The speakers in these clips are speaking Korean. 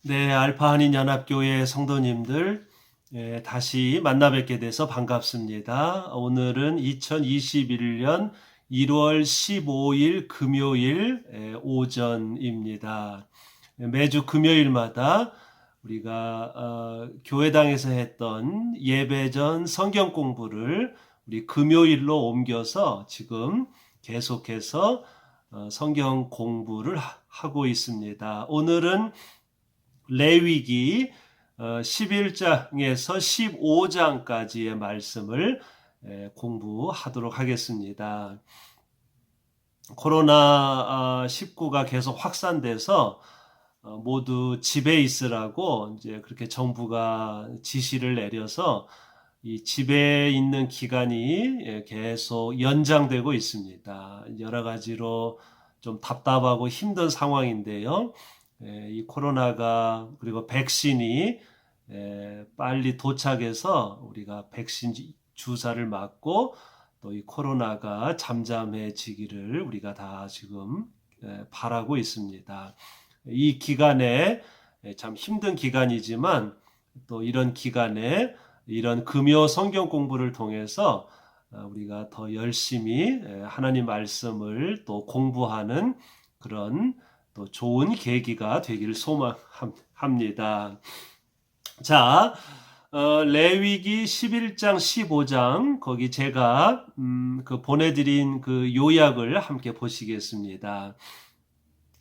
네, 알파 한인연합교회 성도님들, 다시 만나 뵙게 돼서 반갑습니다. 오늘은 2021년 1월 15일 금요일 오전입니다. 매주 금요일마다 우리가 교회당에서 했던 예배 전 성경 공부를 우리 금요일로 옮겨서 지금 계속해서 성경 공부를 하고 있습니다. 오늘은 레위기 11장에서 15장까지의 말씀을 공부하도록 하겠습니다. 코로나19가 계속 확산돼서 모두 집에 있으라고 이제 그렇게 정부가 지시를 내려서 이 집에 있는 기간이 계속 연장되고 있습니다. 여러 가지로 좀 답답하고 힘든 상황인데요. 이 코로나가 그리고 백신이 빨리 도착해서 우리가 백신 주사를 맞고 또 이 코로나가 잠잠해지기를 우리가 다 지금 바라고 있습니다. 이 기간에 참 힘든 기간이지만 또 이런 기간에 이런 금요 성경 공부를 통해서 우리가 더 열심히 하나님 말씀을 또 공부하는 그런 또 좋은 계기가 되기를 소망합니다. 자, 레위기 11장 15장 거기 제가 보내드린 그 요약을 함께 보시겠습니다.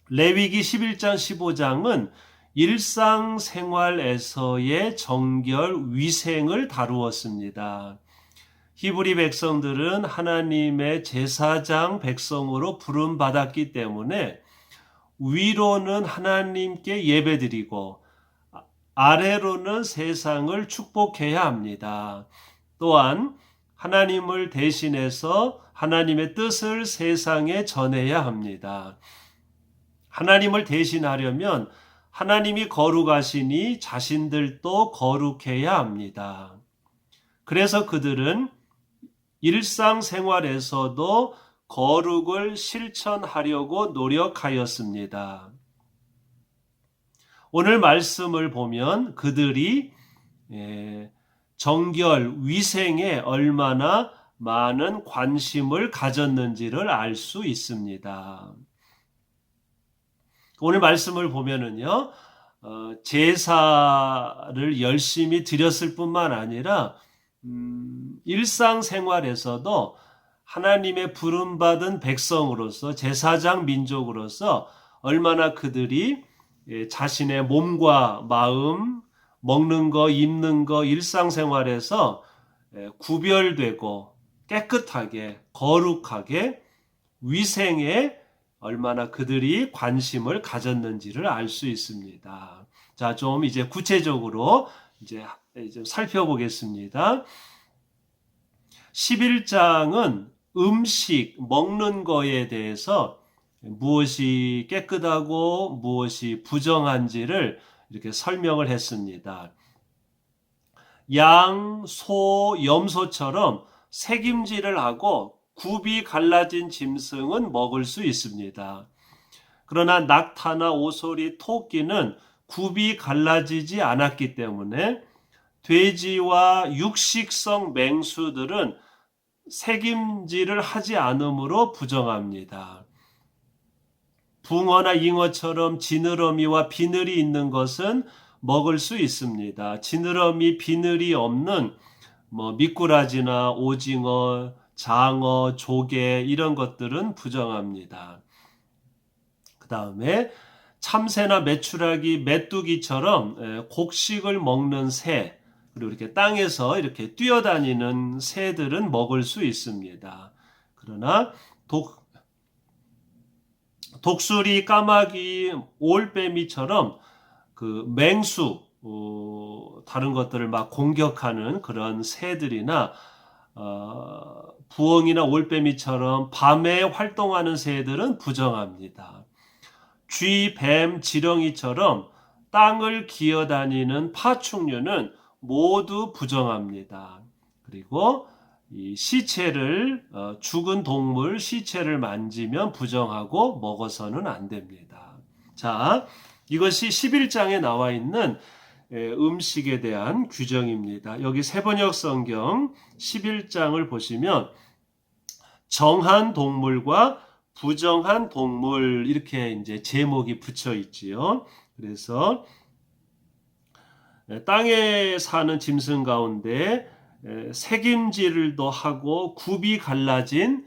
레위기 11장 15장은 일상생활에서의 정결 위생을 다루었습니다. 히브리 백성들은 하나님의 제사장 백성으로 부름받았기 때문에 위로는 하나님께 예배드리고 아래로는 세상을 축복해야 합니다. 또한 하나님을 대신해서 하나님의 뜻을 세상에 전해야 합니다. 하나님을 대신하려면 하나님이 거룩하시니 자신들도 거룩해야 합니다. 그래서 그들은 일상생활에서도 거룩을 실천하려고 노력하였습니다. 오늘 말씀을 보면 그들이 정결, 위생에 얼마나 많은 관심을 가졌는지를 알 수 있습니다. 오늘 말씀을 보면은요, 제사를 열심히 드렸을 뿐만 아니라 일상생활에서도 하나님의 부름받은 백성으로서 제사장 민족으로서 얼마나 그들이 자신의 몸과 마음, 먹는 거, 입는 거, 일상생활에서 구별되고 깨끗하게, 거룩하게, 위생에 얼마나 그들이 관심을 가졌는지를 알 수 있습니다. 자, 좀 이제 구체적으로 이제 좀 살펴보겠습니다. 11장은 음식, 먹는 거에 대해서 무엇이 깨끗하고 무엇이 부정한지를 이렇게 설명을 했습니다. 양, 소, 염소처럼 색임질을 하고 굽이 갈라진 짐승은 먹을 수 있습니다. 그러나 낙타나 오소리, 토끼는 굽이 갈라지지 않았기 때문에 돼지와 육식성 맹수들은 색임질을 하지 않으므로 부정합니다. 붕어나 잉어처럼 지느러미와 비늘이 있는 것은 먹을 수 있습니다. 지느러미, 비늘이 없는 미꾸라지나 오징어, 장어, 조개 이런 것들은 부정합니다. 그 다음에 참새나 메추라기, 메뚜기처럼 곡식을 먹는 새, 그리고 이렇게 땅에서 이렇게 뛰어다니는 새들은 먹을 수 있습니다. 그러나 독수리, 까마귀, 올빼미처럼 그 맹수, 다른 것들을 막 공격하는 그런 새들이나 부엉이나 올빼미처럼 밤에 활동하는 새들은 부정합니다. 쥐, 뱀, 지렁이처럼 땅을 기어다니는 파충류는 모두 부정합니다. 그리고 이 시체를 죽은 동물 시체를 만지면 부정하고 먹어서는 안 됩니다. 자, 이것이 11장에 나와 있는 음식에 대한 규정입니다. 여기 세번역 성경 11장을 보시면 정한 동물과 부정한 동물 이렇게 이제 제목이 붙여 있지요. 그래서 땅에 사는 짐승 가운데 새김질도 하고 굽이 갈라진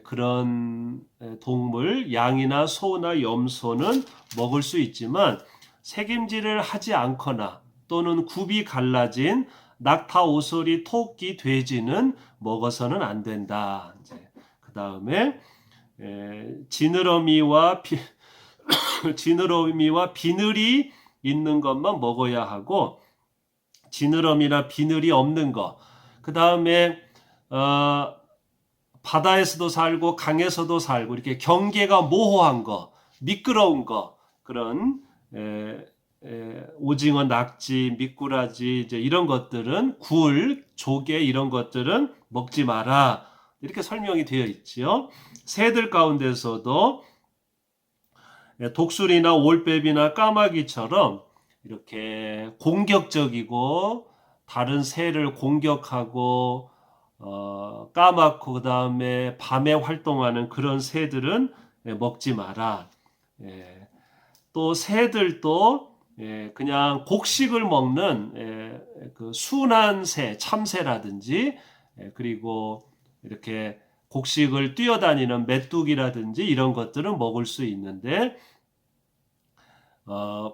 그런 동물, 양이나 소나 염소는 먹을 수 있지만 새김질을 하지 않거나 또는 굽이 갈라진 낙타, 오소리, 토끼, 돼지는 먹어서는 안 된다. 그 다음에 지느러미와 비늘이 있는 것만 먹어야 하고 지느러미나 비늘이 없는 것. 그 다음에 바다에서도 살고 강에서도 살고 이렇게 경계가 모호한 거, 미끄러운 거 그런 오징어, 낙지, 미꾸라지 이제 이런 것들은 굴, 조개 이런 것들은 먹지 마라 이렇게 설명이 되어 있지요. 새들 가운데서도 독수리나 올빼미나 까마귀처럼 이렇게 공격적이고 다른 새를 공격하고 까맣고 그 다음에 밤에 활동하는 그런 새들은 먹지 마라. 또 새들도 그냥 곡식을 먹는 그 순한 새, 참새라든지 그리고 이렇게 곡식을 뛰어다니는 메뚜기라든지 이런 것들은 먹을 수 있는데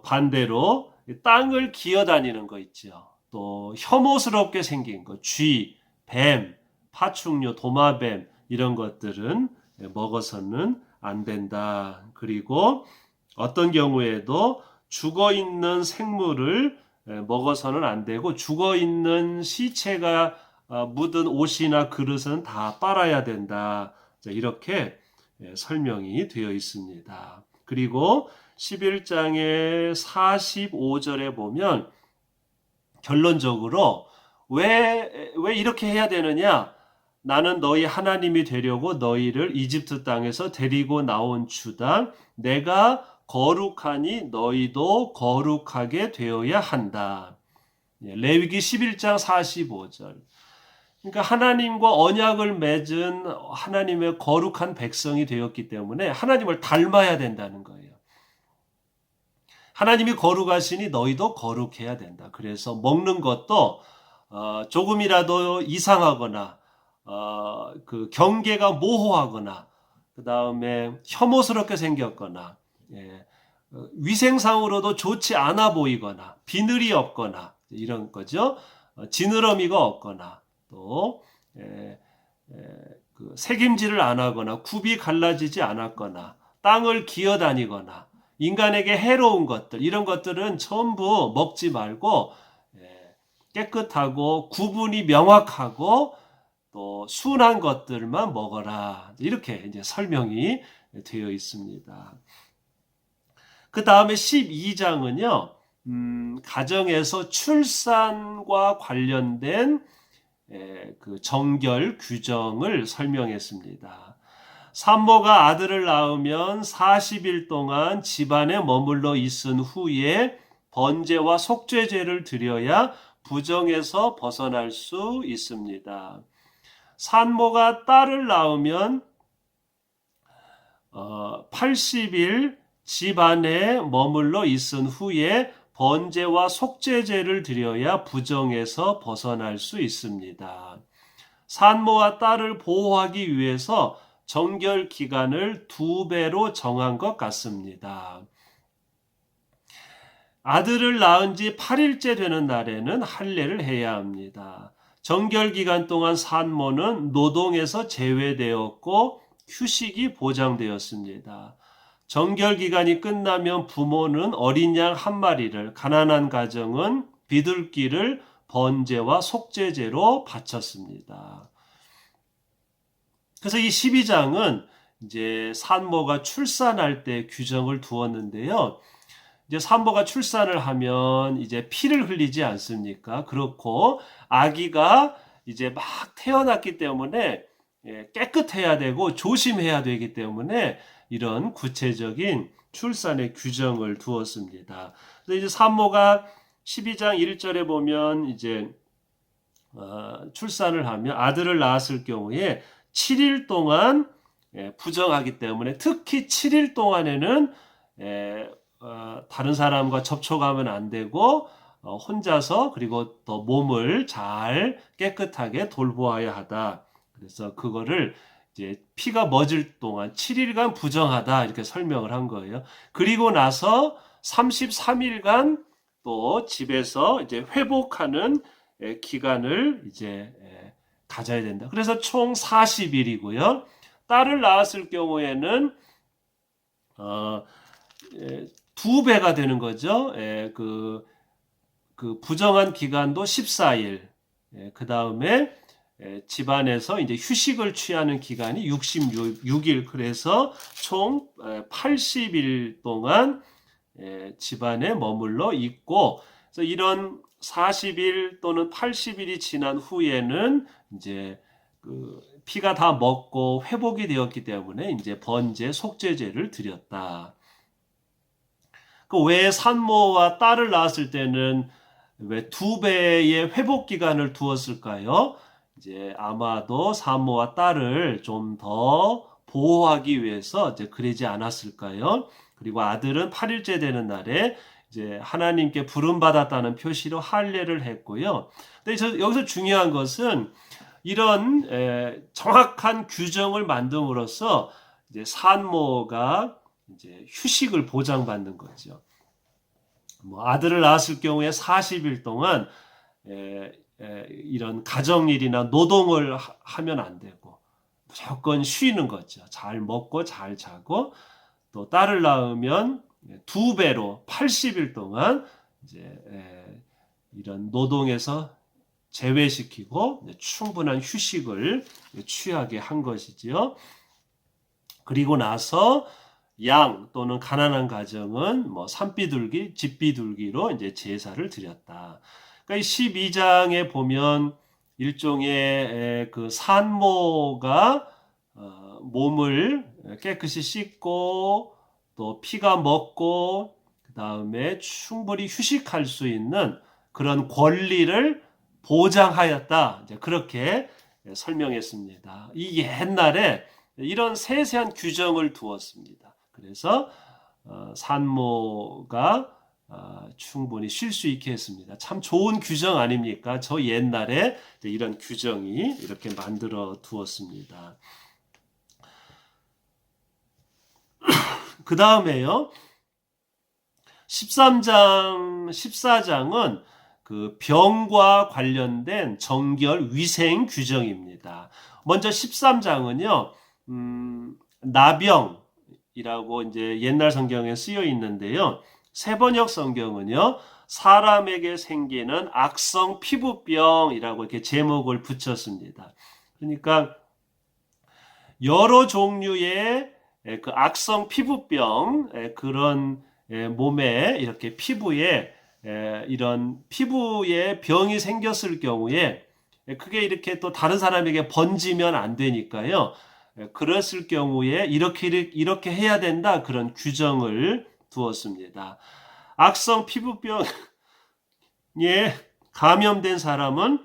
반대로 땅을 기어다니는 거 있죠. 또 혐오스럽게 생긴 거, 쥐, 뱀, 파충류, 도마뱀 이런 것들은 먹어서는 안 된다. 그리고 어떤 경우에도 죽어있는 생물을 먹어서는 안 되고 죽어있는 시체가 묻은 옷이나 그릇은 다 빨아야 된다. 이렇게 설명이 되어 있습니다. 그리고 11장의 45절에 보면 결론적으로 왜 이렇게 해야 되느냐? 나는 너희 하나님이 되려고 너희를 이집트 땅에서 데리고 나온 주다. 내가 거룩하니 너희도 거룩하게 되어야 한다. 레위기 11장 45절. 그러니까 하나님과 언약을 맺은 하나님의 거룩한 백성이 되었기 때문에 하나님을 닮아야 된다는 거예요. 하나님이 거룩하시니 너희도 거룩해야 된다. 그래서 먹는 것도 조금이라도 이상하거나 그 경계가 모호하거나 그 다음에 혐오스럽게 생겼거나 위생상으로도 좋지 않아 보이거나 비늘이 없거나 이런 거죠. 지느러미가 없거나 또 그 새김질을 안 하거나 굽이 갈라지지 않았거나 땅을 기어다니거나 인간에게 해로운 것들 이런 것들은 전부 먹지 말고 깨끗하고 구분이 명확하고 또 순한 것들만 먹어라 이렇게 이제 설명이 되어 있습니다. 그 다음에 12장은요 가정에서 출산과 관련된 그 정결 규정을 설명했습니다. 산모가 아들을 낳으면 40일 동안 집안에 머물러 있은 후에 번제와 속죄제를 드려야 부정에서 벗어날 수 있습니다. 산모가 딸을 낳으면 80일 집안에 머물러 있은 후에 번제와 속죄제를 드려야 부정에서 벗어날 수 있습니다. 산모와 딸을 보호하기 위해서 정결 기간을 2배로 정한 것 같습니다. 아들을 낳은 지 8일째 되는 날에는 할례를 해야 합니다. 정결 기간 동안 산모는 노동에서 제외되었고 휴식이 보장되었습니다. 정결 기간이 끝나면 부모는 어린 양 한 마리를, 가난한 가정은 비둘기를 번제와 속죄제로 바쳤습니다. 그래서 이 12장은 이제 산모가 출산할 때 규정을 두었는데요. 이제 산모가 출산을 하면 이제 피를 흘리지 않습니까? 그렇고 아기가 이제 막 태어났기 때문에 깨끗해야 되고 조심해야 되기 때문에 이런 구체적인 출산의 규정을 두었습니다. 그래서 이제 산모가 12장 1절에 보면 이제 출산을 하면 아들을 낳았을 경우에 7일 동안 부정하기 때문에 특히 7일 동안에는 다른 사람과 접촉하면 안 되고 혼자서 그리고 또 몸을 잘 깨끗하게 돌보아야 하다. 그래서 그거를 이제 피가 멎을 동안 7일간 부정하다 이렇게 설명을 한 거예요. 그리고 나서 33일간 또 집에서 이제 회복하는 기간을 이제 가져야 된다. 그래서 총 40일이고요. 딸을 낳았을 경우에는 2배가 되는 거죠. 그 부정한 기간도 14일. 그 다음에 집안에서 이제 휴식을 취하는 기간이 66일. 그래서 총 80일 동안 집안에 머물러 있고, 그래서 이런 40일 또는 80일이 지난 후에는 이제 그 피가 다 멎고 회복이 되었기 때문에 이제 번제 속죄제를 드렸다. 그 왜 산모와 딸을 낳았을 때는 왜 2배의 회복 기간을 두었을까요? 이제 아마도 산모와 딸을 좀 더 보호하기 위해서 이제 그러지 않았을까요? 그리고 아들은 8일째 되는 날에 이제 하나님께 부름받았다는 표시로 할례를 했고요. 근데 여기서 중요한 것은 이런 정확한 규정을 만듦으로써 이제 산모가 이제 휴식을 보장받는 거죠. 뭐 아들을 낳았을 경우에 40일 동안 이런 가정일이나 노동을 하면 안 되고 무조건 쉬는 거죠. 잘 먹고 잘 자고, 또 딸을 낳으면 2배로 80일 동안 이제 이런 노동에서 제외시키고 충분한 휴식을 취하게 한 것이지요. 그리고 나서 양 또는 가난한 가정은 뭐 산비둘기, 집비둘기로 이제 제사를 드렸다. 그러니까 12장에 보면 일종의 그 산모가 몸을 깨끗이 씻고 또 피가 멎고 그 다음에 충분히 휴식할 수 있는 그런 권리를 보장하였다. 이제 그렇게 설명했습니다. 이 옛날에 이런 세세한 규정을 두었습니다. 그래서 산모가 충분히 쉴 수 있게 했습니다. 참 좋은 규정 아닙니까? 저 옛날에 이런 규정이 이렇게 만들어 두었습니다. 그 다음에요. 13장, 14장은 그 병과 관련된 정결 위생 규정입니다. 먼저 13장은요, 나병이라고 이제 옛날 성경에 쓰여 있는데요. 세번역 성경은요, 사람에게 생기는 악성 피부병이라고 이렇게 제목을 붙였습니다. 그러니까 여러 종류의 그 악성 피부병, 그런 몸에 이렇게 피부에 이런 피부에 병이 생겼을 경우에 그게 이렇게 또 다른 사람에게 번지면 안 되니까요. 그랬을 경우에 이렇게 해야 된다, 그런 규정을 두었습니다. 악성 피부병에 감염된 사람은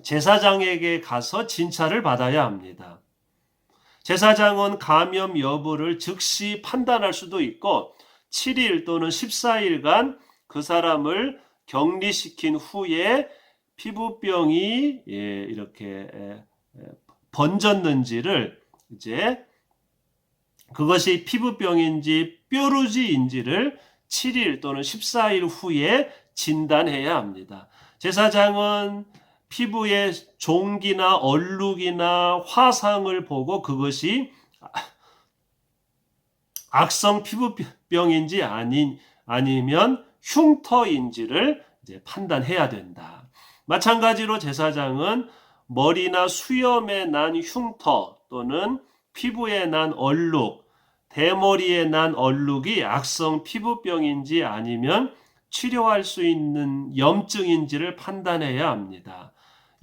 제사장에게 가서 진찰을 받아야 합니다. 제사장은 감염 여부를 즉시 판단할 수도 있고 7일 또는 14일간 그 사람을 격리시킨 후에 피부병이 이렇게 번졌는지를 이제 그것이 피부병인지 뾰루지인지를 7일 또는 14일 후에 진단해야 합니다. 제사장은 피부에 종기나 얼룩이나 화상을 보고 그것이 악성 피부병인지 아니면 흉터인지를 이제 판단해야 된다. 마찬가지로 제사장은 머리나 수염에 난 흉터 또는 피부에 난 얼룩, 대머리에 난 얼룩이 악성 피부병인지 아니면 치료할 수 있는 염증인지를 판단해야 합니다.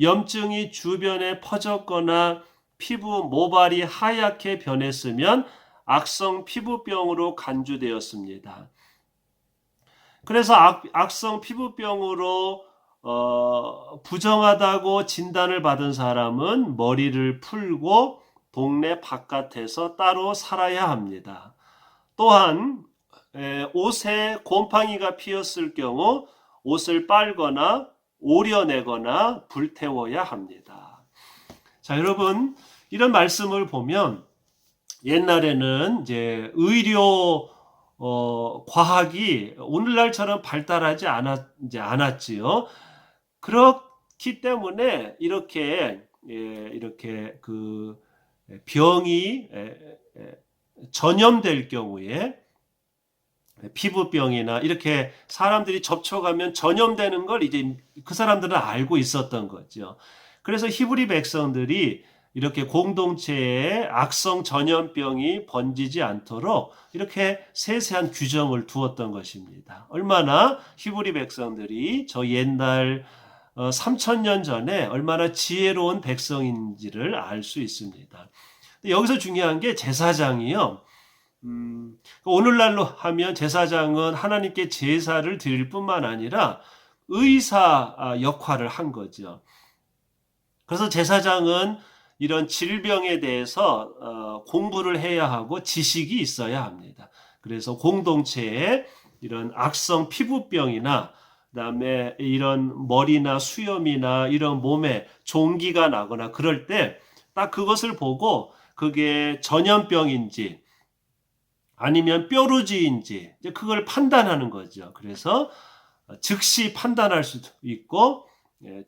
염증이 주변에 퍼졌거나 피부 모발이 하얗게 변했으면 악성 피부병으로 간주되었습니다. 그래서 악성 피부병으로 부정하다고 진단을 받은 사람은 머리를 풀고 동네 바깥에서 따로 살아야 합니다. 또한 옷에 곰팡이가 피었을 경우 옷을 빨거나 오려내거나 불태워야 합니다. 자, 여러분, 이런 말씀을 보면 옛날에는 이제 의료 과학이 오늘날처럼 발달하지 않았지요. 그렇기 때문에 이렇게 그 병이 전염될 경우에 피부병이나 이렇게 사람들이 접촉하면 전염되는 걸 이제 그 사람들은 알고 있었던 거죠. 그래서 히브리 백성들이 이렇게 공동체에 악성 전염병이 번지지 않도록 이렇게 세세한 규정을 두었던 것입니다. 얼마나 히브리 백성들이 저 옛날 3000년 전에 얼마나 지혜로운 백성인지를 알 수 있습니다. 여기서 중요한 게 제사장이요. 오늘날로 하면 제사장은 하나님께 제사를 드릴 뿐만 아니라 의사 역할을 한 거죠. 그래서 제사장은 이런 질병에 대해서 공부를 해야 하고 지식이 있어야 합니다. 그래서 공동체에 이런 악성 피부병이나 그다음에 이런 머리나 수염이나 이런 몸에 종기가 나거나 그럴 때 딱 그것을 보고 그게 전염병인지 아니면 뾰루지인지 그걸 판단하는 거죠. 그래서 즉시 판단할 수도 있고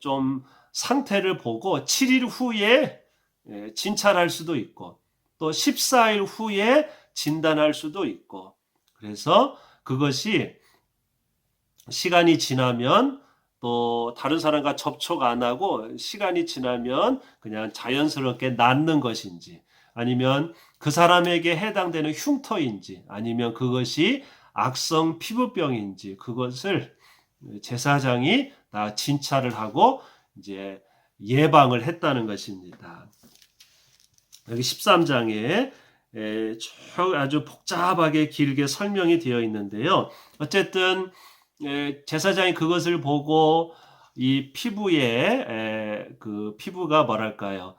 좀 상태를 보고 7일 후에 진찰할 수도 있고 또 14일 후에 진단할 수도 있고 그래서 그것이 시간이 지나면 또 다른 사람과 접촉 안 하고 시간이 지나면 그냥 자연스럽게 낫는 것인지 아니면 그 사람에게 해당되는 흉터인지 아니면 그것이 악성 피부병인지 그것을 제사장이 다 진찰을 하고 이제 예방을 했다는 것입니다. 여기 13장에 아주 복잡하게 길게 설명이 되어 있는데요. 어쨌든 제사장이 그것을 보고 이 피부에 그 피부가 뭐랄까요?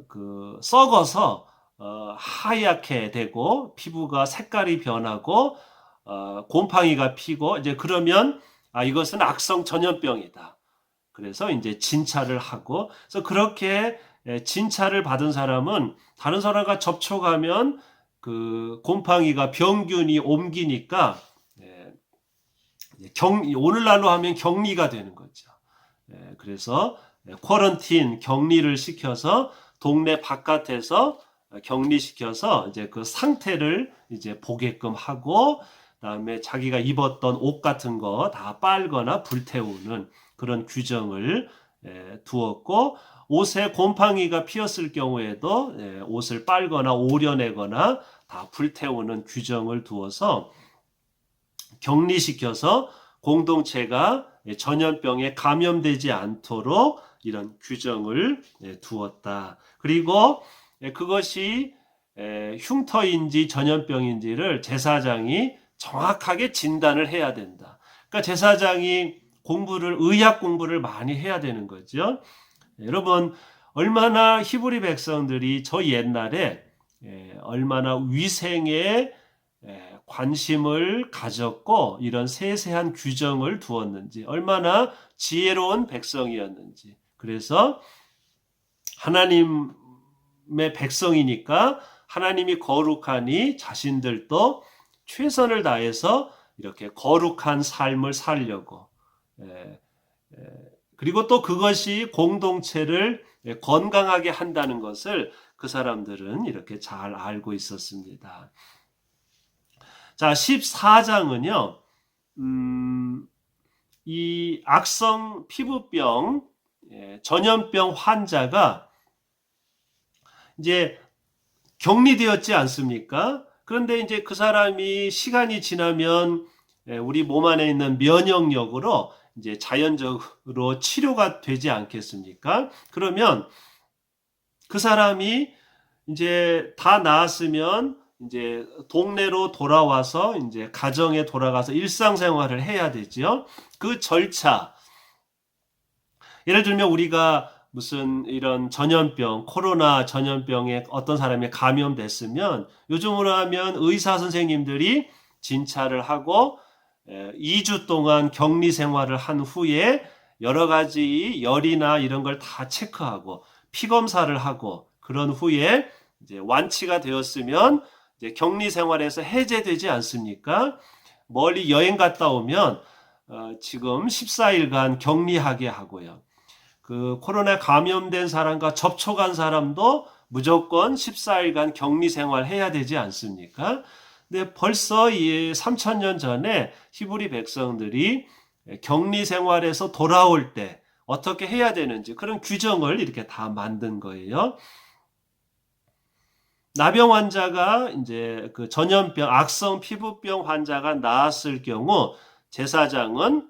그 썩어서 하얗게 되고 피부가 색깔이 변하고 곰팡이가 피고 이제 그러면 이것은 악성 전염병이다. 그래서 이제 진찰을 하고 그래서 그렇게 진찰을 받은 사람은 다른 사람과 접촉하면 그 곰팡이가 병균이 옮기니까 오늘날로 하면 격리가 되는 거죠. 그래서 쿼런틴 격리를 시켜서 동네 바깥에서 격리시켜서 이제 그 상태를 이제 보게끔 하고 그다음에 자기가 입었던 옷 같은 거 다 빨거나 불태우는 그런 규정을 두었고 옷에 곰팡이가 피었을 경우에도 옷을 빨거나 오려내거나 다 불태우는 규정을 두어서 격리시켜서 공동체가 전염병에 감염되지 않도록 이런 규정을 두었다. 그리고 그것이 흉터인지 전염병인지를 제사장이 정확하게 진단을 해야 된다. 그러니까 제사장이 의학 공부를 많이 해야 되는 거죠. 여러분, 얼마나 히브리 백성들이 저 옛날에 얼마나 위생에 관심을 가졌고 이런 세세한 규정을 두었는지 얼마나 지혜로운 백성이었는지 그래서 하나님의 백성이니까 하나님이 거룩하니 자신들도 최선을 다해서 이렇게 거룩한 삶을 살려고 그리고 또 그것이 공동체를 건강하게 한다는 것을 그 사람들은 이렇게 잘 알고 있었습니다. 자, 14장은요, 이 악성 피부병, 전염병 환자가 이제 격리되었지 않습니까? 그런데 이제 그 사람이 시간이 지나면 우리 몸 안에 있는 면역력으로 이제 자연적으로 치료가 되지 않겠습니까? 그러면 그 사람이 이제 다 나았으면 이제 동네로 돌아와서 이제 가정에 돌아가서 일상생활을 해야 되죠. 그 절차. 예를 들면 우리가 무슨 이런 전염병, 코로나 전염병에 어떤 사람이 감염됐으면 요즘으로 하면 의사 선생님들이 진찰을 하고 2주 동안 격리 생활을 한 후에 여러 가지 열이나 이런 걸 다 체크하고 피 검사를 하고 그런 후에 이제 완치가 되었으면 이제 격리 생활에서 해제되지 않습니까? 멀리 여행 갔다 오면 지금 14일간 격리하게 하고요. 그 코로나 감염된 사람과 접촉한 사람도 무조건 14일간 격리 생활 해야 되지 않습니까? 근데 벌써 이 3000년 전에 히브리 백성들이 격리 생활에서 돌아올 때 어떻게 해야 되는지 그런 규정을 이렇게 다 만든 거예요. 나병 환자가 이제 그 전염병, 악성 피부병 환자가 나았을 경우 제사장은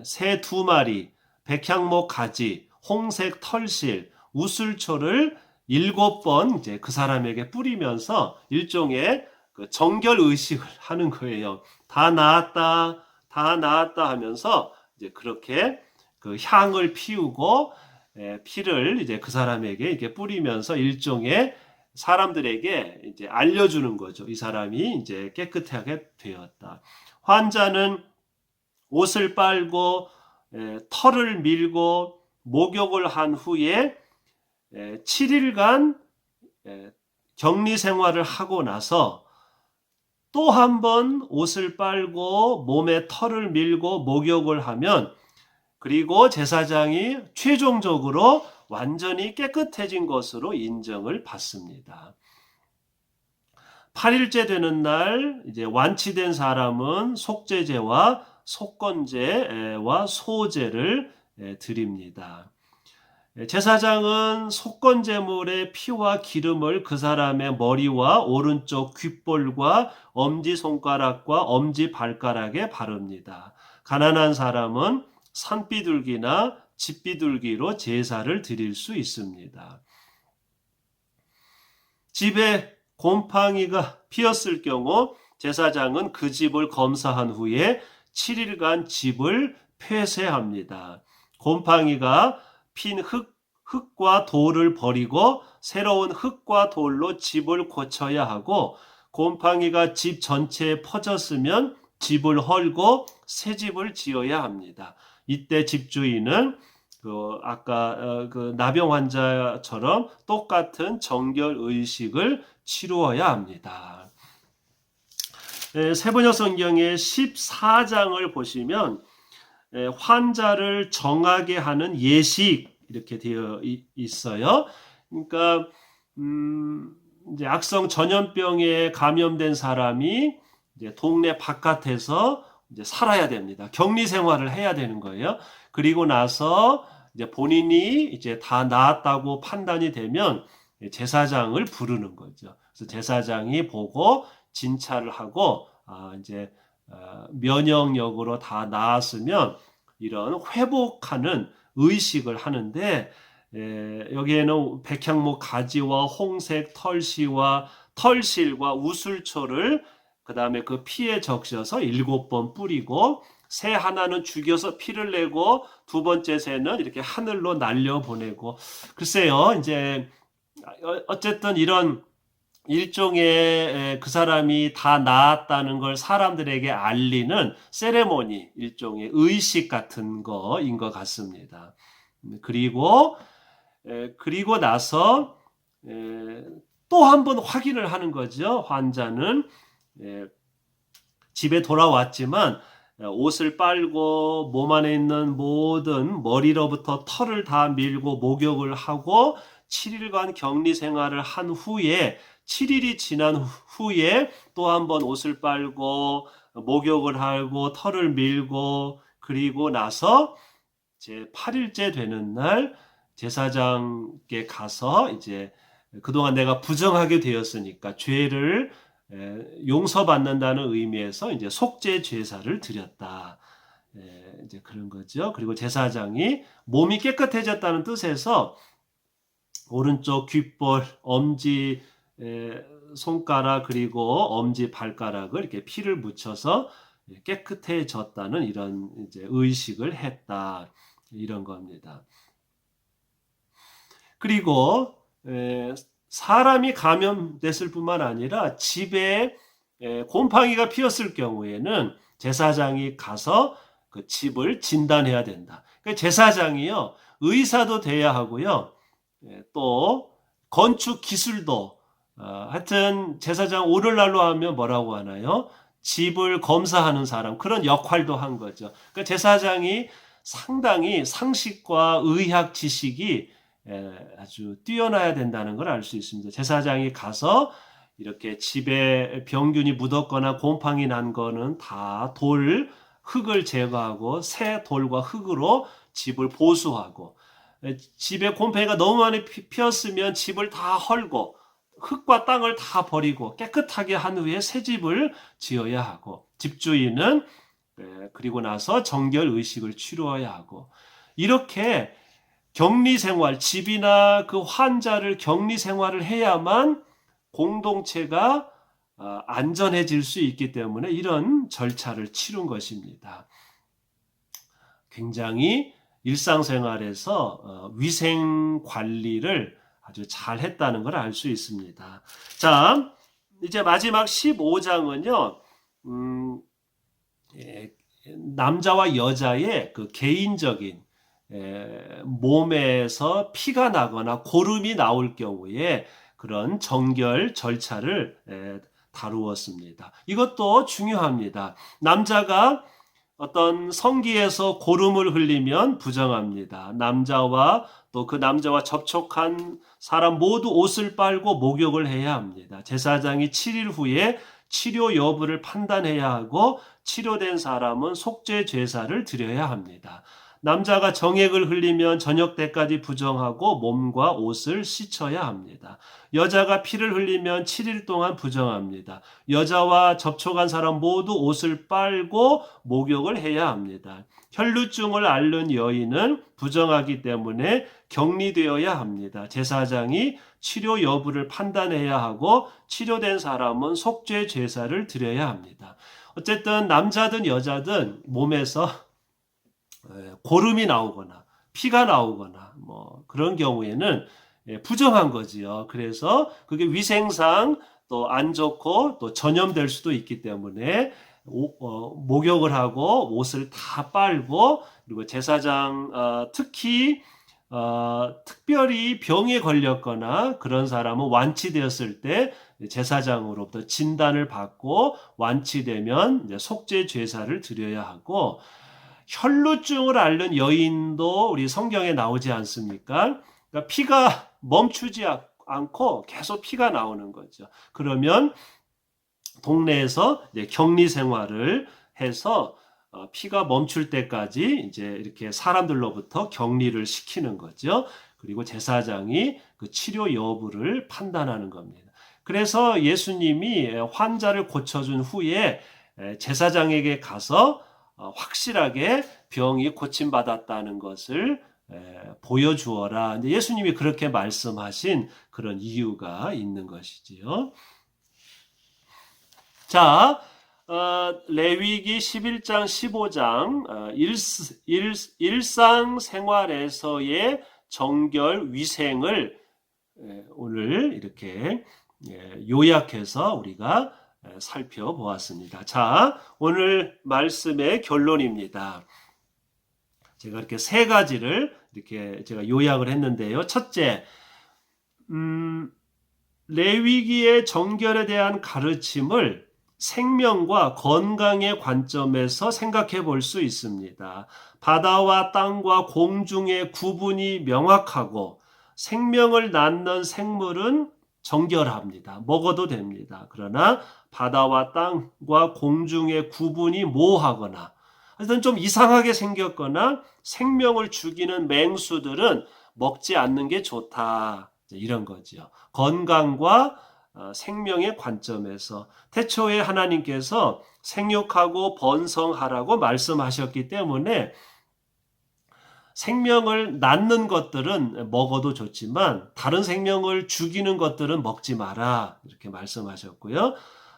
새 2마리, 백향목 가지, 홍색 털실, 우슬초를 7번 이제 그 사람에게 뿌리면서 일종의 그 정결 의식을 하는 거예요. 다 나았다, 다 나았다 하면서 이제 그렇게 그 향을 피우고 피를 이제 그 사람에게 이렇게 뿌리면서 일종의 사람들에게 이제 알려주는 거죠. 이 사람이 이제 깨끗하게 되었다. 환자는 옷을 빨고 털을 밀고 목욕을 한 후에 7일간 격리 생활을 하고 나서 또 한 번 옷을 빨고 몸에 털을 밀고 목욕을 하면 그리고 제사장이 최종적으로 완전히 깨끗해진 것으로 인정을 받습니다. 8일째 되는 날 이제 완치된 사람은 속죄제와 속건제와 소제를 드립니다. 제사장은 속건제물의 피와 기름을 그 사람의 머리와 오른쪽 귓볼과 엄지손가락과 엄지발가락에 바릅니다. 가난한 사람은 산비둘기나 집비둘기로 제사를 드릴 수 있습니다. 집에 곰팡이가 피었을 경우 제사장은 그 집을 검사한 후에 7일간 집을 폐쇄합니다. 곰팡이가 핀 흙과 돌을 버리고 새로운 흙과 돌로 집을 고쳐야 하고 곰팡이가 집 전체에 퍼졌으면 집을 헐고 새 집을 지어야 합니다. 이때 집주인은 아까 그 나병 환자처럼 똑같은 정결 의식을 치루어야 합니다. 세번역 성경의 14장을 보시면 환자를 정하게 하는 예식 이렇게 되어 있어요. 그러니까 이제 악성 전염병에 감염된 사람이 이제 동네 바깥에서 이제 살아야 됩니다. 격리 생활을 해야 되는 거예요. 그리고 나서 이제 본인이 이제 다 나았다고 판단이 되면 제사장을 부르는 거죠. 그래서 제사장이 보고 진찰을 하고 이제 면역력으로 다 나았으면 이런 회복하는 의식을 하는데 여기에는 백향목 가지와 홍색 털실과 우슬초를 그 다음에 그 피에 적셔서 7번 뿌리고 새 하나는 죽여서 피를 내고 두 번째 새는 이렇게 하늘로 날려보내고 글쎄요 이제 어쨌든 이런 일종의 그 사람이 다 나았다는 걸 사람들에게 알리는 세레모니, 일종의 의식 같은 거인 것 같습니다. 그리고 나서 또 한 번 확인을 하는 거죠. 환자는 집에 돌아왔지만 옷을 빨고 몸 안에 있는 모든 머리로부터 털을 다 밀고 목욕을 하고 7일간 격리 생활을 한 후에 7일이 지난 후에 또 한 번 옷을 빨고 목욕을 하고 털을 밀고 그리고 나서 제 8일째 되는 날 제사장께 가서 이제 그동안 내가 부정하게 되었으니까 죄를 용서받는다는 의미에서 이제 속죄 제사를 드렸다. 이제 그런 거죠. 그리고 제사장이 몸이 깨끗해졌다는 뜻에서 오른쪽 귓볼, 엄지, 손가락 그리고 엄지 발가락을 이렇게 피를 묻혀서 깨끗해졌다는 이런 이제 의식을 했다. 이런 겁니다. 그리고 사람이 감염됐을 뿐만 아니라 집에 곰팡이가 피었을 경우에는 제사장이 가서 그 집을 진단해야 된다. 그러니까 제사장이요, 의사도 돼야 하고요, 또 건축 기술도, 하여튼 제사장 오늘날로 하면 뭐라고 하나요? 집을 검사하는 사람, 그런 역할도 한 거죠. 그러니까 제사장이 상당히 상식과 의학 지식이 아주 뛰어나야 된다는 걸 알 수 있습니다. 제사장이 가서 이렇게 집에 병균이 묻었거나 곰팡이 난 거는 다 흙을 제거하고 새 돌과 흙으로 집을 보수하고, 집에 곰팡이가 너무 많이 피었으면 집을 다 헐고 흙과 땅을 다 버리고 깨끗하게 한 후에 새 집을 지어야 하고, 집주인은 그리고 나서 정결 의식을 치루어야 하고, 이렇게 격리 생활, 집이나 그 환자를 격리 생활을 해야만 공동체가 안전해질 수 있기 때문에 이런 절차를 치룬 것입니다. 굉장히 일상생활에서 위생 관리를 아주 잘 했다는 걸 알 수 있습니다. 자, 이제 마지막 15장은요, 남자와 여자의 그 개인적인 몸에서 피가 나거나 고름이 나올 경우에 그런 정결 절차를 다루었습니다. 이것도 중요합니다. 남자가 어떤 성기에서 고름을 흘리면 부정합니다. 남자와 또 그 남자와 접촉한 사람 모두 옷을 빨고 목욕을 해야 합니다. 제사장이 7일 후에 치료 여부를 판단해야 하고, 치료된 사람은 속죄 제사를 드려야 합니다. 남자가 정액을 흘리면 저녁 때까지 부정하고 몸과 옷을 씻어야 합니다. 여자가 피를 흘리면 7일 동안 부정합니다. 여자와 접촉한 사람 모두 옷을 빨고 목욕을 해야 합니다. 혈루증을 앓는 여인은 부정하기 때문에 격리되어야 합니다. 제사장이 치료 여부를 판단해야 하고, 치료된 사람은 속죄 제사를 드려야 합니다. 어쨌든 남자든 여자든 몸에서 고름이 나오거나 피가 나오거나 뭐 그런 경우에는 부정한 거지요. 그래서 그게 위생상 또 안 좋고 또 전염될 수도 있기 때문에 목욕을 하고 옷을 다 빨고, 그리고 제사장 특히 특별히 병에 걸렸거나 그런 사람은 완치되었을 때 제사장으로부터 진단을 받고 완치되면 이제 속죄 제사를 드려야 하고, 혈루증을 앓는 여인도 우리 성경에 나오지 않습니까? 그러니까 피가 멈추지 않고 계속 피가 나오는 거죠. 그러면 동네에서 이제 격리 생활을 해서 피가 멈출 때까지 이제 이렇게 사람들로부터 격리를 시키는 거죠. 그리고 제사장이 그 치료 여부를 판단하는 겁니다. 그래서 예수님이 환자를 고쳐준 후에 제사장에게 가서 확실하게 병이 고침받았다는 것을 보여주어라. 예수님이 그렇게 말씀하신 그런 이유가 있는 것이지요. 자, 레위기 11장, 15장 일상생활에서의 정결 위생을 오늘 이렇게 요약해서 우리가 살펴보았습니다. 자, 오늘 말씀의 결론입니다. 제가 이렇게 세 가지를 이렇게 제가 요약을 했는데요. 첫째, 레위기의 정결에 대한 가르침을 생명과 건강의 관점에서 생각해 볼 수 있습니다. 바다와 땅과 공중의 구분이 명확하고, 생명을 낳는 생물은 정결합니다. 먹어도 됩니다. 그러나 바다와 땅과 공중의 구분이 모호하거나 하여튼 좀 이상하게 생겼거나 생명을 죽이는 맹수들은 먹지 않는 게 좋다. 이런 거죠. 건강과 생명의 관점에서 태초에 하나님께서 생육하고 번성하라고 말씀하셨기 때문에 생명을 낳는 것들은 먹어도 좋지만 다른 생명을 죽이는 것들은 먹지 마라. 이렇게 말씀하셨고요.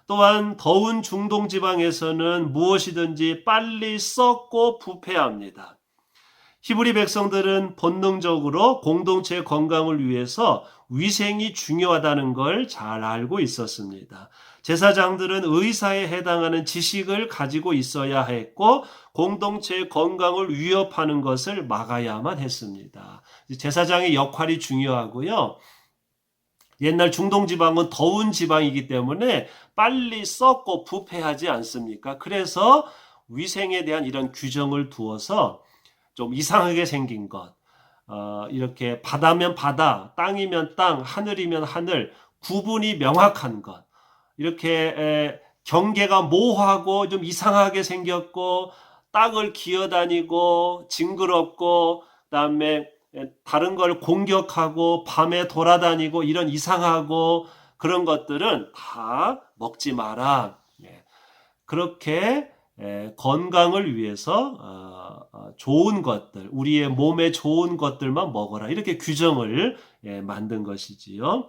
또한 더운 중동 지방에서는 무엇이든지 빨리 썩고 부패합니다. 히브리 백성들은 본능적으로 공동체의 건강을 위해서 위생이 중요하다는 걸 잘 알고 있었습니다. 제사장들은 의사에 해당하는 지식을 가지고 있어야 했고 공동체의 건강을 위협하는 것을 막아야만 했습니다. 제사장의 역할이 중요하고요. 옛날 중동 지방은 더운 지방이기 때문에 빨리 썩고 부패하지 않습니까? 그래서 위생에 대한 이런 규정을 두어서 좀 이상하게 생긴 것, 이렇게 바다면 바다, 땅이면 땅, 하늘이면 하늘, 구분이 명확한 것, 이렇게 경계가 모호하고 좀 이상하게 생겼고 땅을 기어다니고 징그럽고 그다음에 다른 걸 공격하고 밤에 돌아다니고 이런 이상하고 그런 것들은 다 먹지 마라. 그렇게 건강을 위해서 좋은 것들, 우리의 몸에 좋은 것들만 먹어라. 이렇게 규정을 만든 것이지요.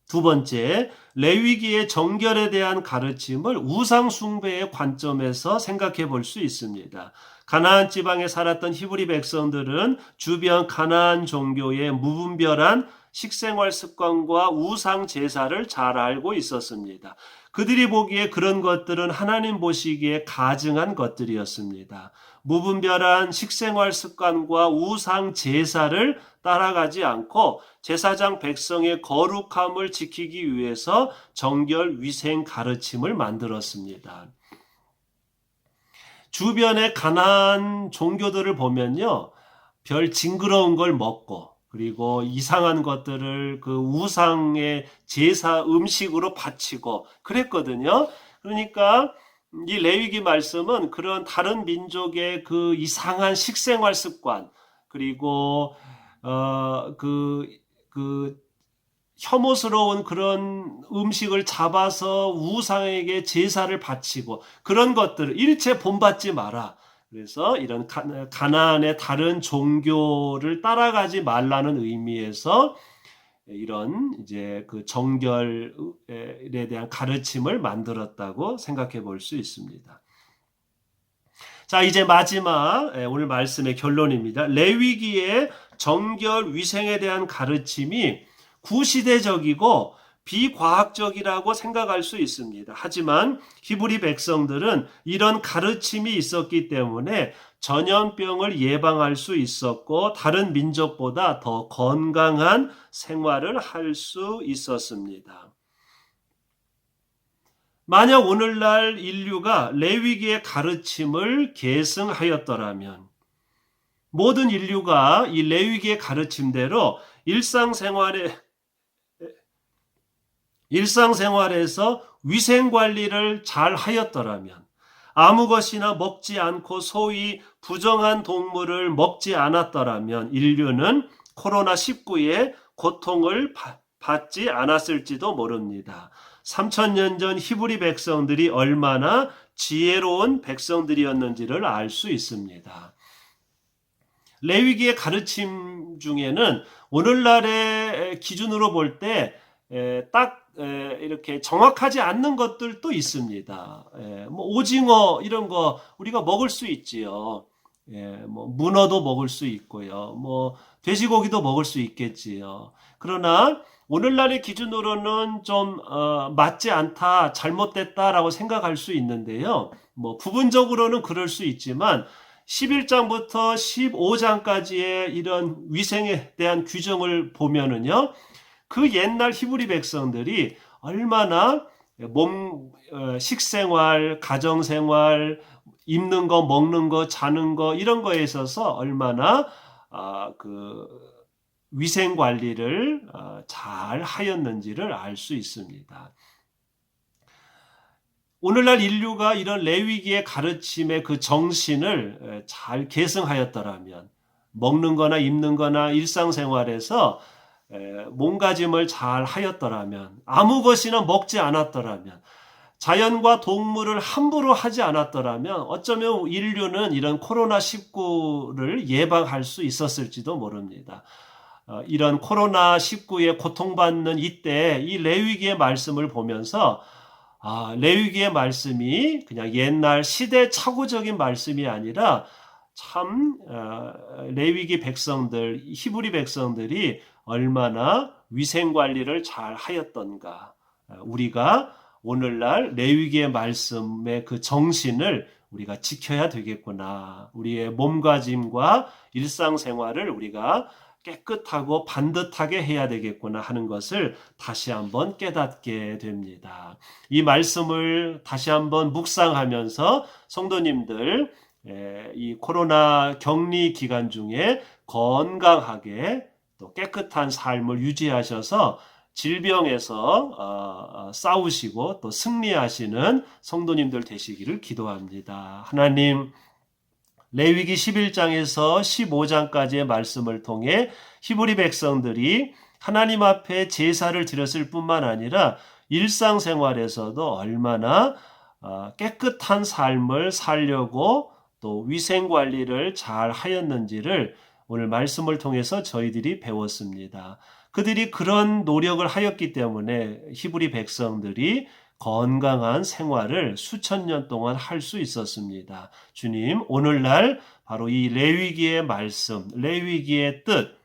두 번째, 레위기의 정결에 대한 가르침을 우상 숭배의 관점에서 생각해 볼 수 있습니다. 가나안 지방에 살았던 히브리 백성들은 주변 가나안 종교의 무분별한 식생활 습관과 우상 제사를 잘 알고 있었습니다. 그들이 보기에 그런 것들은 하나님 보시기에 가증한 것들이었습니다. 무분별한 식생활 습관과 우상 제사를 따라가지 않고 제사장 백성의 거룩함을 지키기 위해서 정결 위생 가르침을 만들었습니다. 주변의 가나안 종교들을 보면요, 별 징그러운 걸 먹고 그리고 이상한 것들을 그 우상의 제사 음식으로 바치고 그랬거든요. 그러니까 이 레위기 말씀은 그런 다른 민족의 그 이상한 식생활 습관 그리고 그 혐오스러운 그런 음식을 잡아서 우상에게 제사를 바치고 그런 것들을 일체 본받지 마라. 그래서 이런 가나안의 다른 종교를 따라가지 말라는 의미에서 이런 이제 그 정결에 대한 가르침을 만들었다고 생각해 볼 수 있습니다. 자, 이제 마지막 오늘 말씀의 결론입니다. 레위기의 정결 위생에 대한 가르침이 구시대적이고 비과학적이라고 생각할 수 있습니다. 하지만 히브리 백성들은 이런 가르침이 있었기 때문에 전염병을 예방할 수 있었고 다른 민족보다 더 건강한 생활을 할 수 있었습니다. 만약 오늘날 인류가 레위기의 가르침을 계승하였더라면 모든 인류가 이 레위기의 가르침대로 일상생활에서 위생관리를 잘 하였더라면 아무 것이나 먹지 않고 소위 부정한 동물을 먹지 않았더라면 인류는 코로나19의 고통을 받지 않았을지도 모릅니다. 3000년 전 히브리 백성들이 얼마나 지혜로운 백성들이었는지를 알 수 있습니다. 레위기의 가르침 중에는 오늘날의 기준으로 볼 때 딱 이렇게 정확하지 않는 것들도 있습니다. 뭐 오징어 이런 거 우리가 먹을 수 있지요. 뭐 문어도 먹을 수 있고요. 뭐 돼지고기도 먹을 수 있겠지요. 그러나 오늘날의 기준으로는 좀 맞지 않다, 잘못됐다라고 생각할 수 있는데요. 뭐 부분적으로는 그럴 수 있지만 11장부터 15장까지의 이런 위생에 대한 규정을 보면은요. 그 옛날 히브리 백성들이 얼마나 식생활, 가정생활, 입는 거, 먹는 거, 자는 거 이런 거에 있어서 얼마나 그 위생 관리를 잘 하였는지를 알 수 있습니다. 오늘날 인류가 이런 레위기의 가르침의 그 정신을 잘 계승하였더라면 먹는 거나 입는 거나 일상생활에서 몸가짐을 잘 하였더라면 아무 것이나 먹지 않았더라면 자연과 동물을 함부로 하지 않았더라면 어쩌면 인류는 이런 코로나19를 예방할 수 있었을지도 모릅니다. 이런 코로나19에 고통받는 이때 이 레위기의 말씀을 보면서 레위기의 말씀이 그냥 옛날 시대착오적인 말씀이 아니라 참 레위기 백성들, 히브리 백성들이 얼마나 위생관리를 잘 하였던가. 우리가 오늘날 레위기의 말씀의 그 정신을 우리가 지켜야 되겠구나. 우리의 몸가짐과 일상생활을 우리가 깨끗하고 반듯하게 해야 되겠구나 하는 것을 다시 한번 깨닫게 됩니다. 이 말씀을 다시 한번 묵상하면서 성도님들 이 코로나 격리 기간 중에 건강하게 또 깨끗한 삶을 유지하셔서 질병에서 싸우시고 또 승리하시는 성도님들 되시기를 기도합니다. 하나님, 레위기 11장에서 15장까지의 말씀을 통해 히브리 백성들이 하나님 앞에 제사를 드렸을 뿐만 아니라 일상생활에서도 얼마나 깨끗한 삶을 살려고 또 위생관리를 잘 하였는지를 오늘 말씀을 통해서 저희들이 배웠습니다. 그들이 그런 노력을 하였기 때문에 히브리 백성들이 건강한 생활을 수천 년 동안 할 수 있었습니다. 주님, 오늘날 바로 이 레위기의 말씀, 레위기의 뜻,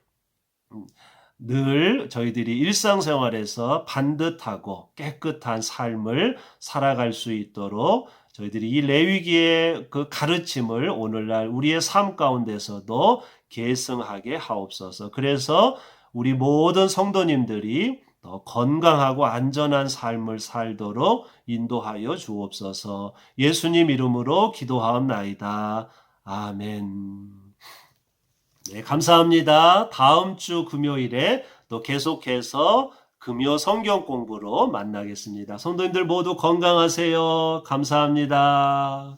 늘 저희들이 일상생활에서 반듯하고 깨끗한 삶을 살아갈 수 있도록 저희들이 이 레위기의 그 가르침을 오늘날 우리의 삶 가운데서도 계승하게 하옵소서. 그래서 우리 모든 성도님들이 더 건강하고 안전한 삶을 살도록 인도하여 주옵소서. 예수님 이름으로 기도하옵나이다. 아멘. 네, 감사합니다. 다음 주 금요일에 또 계속해서 금요 성경 공부로 만나겠습니다. 성도님들 모두 건강하세요. 감사합니다.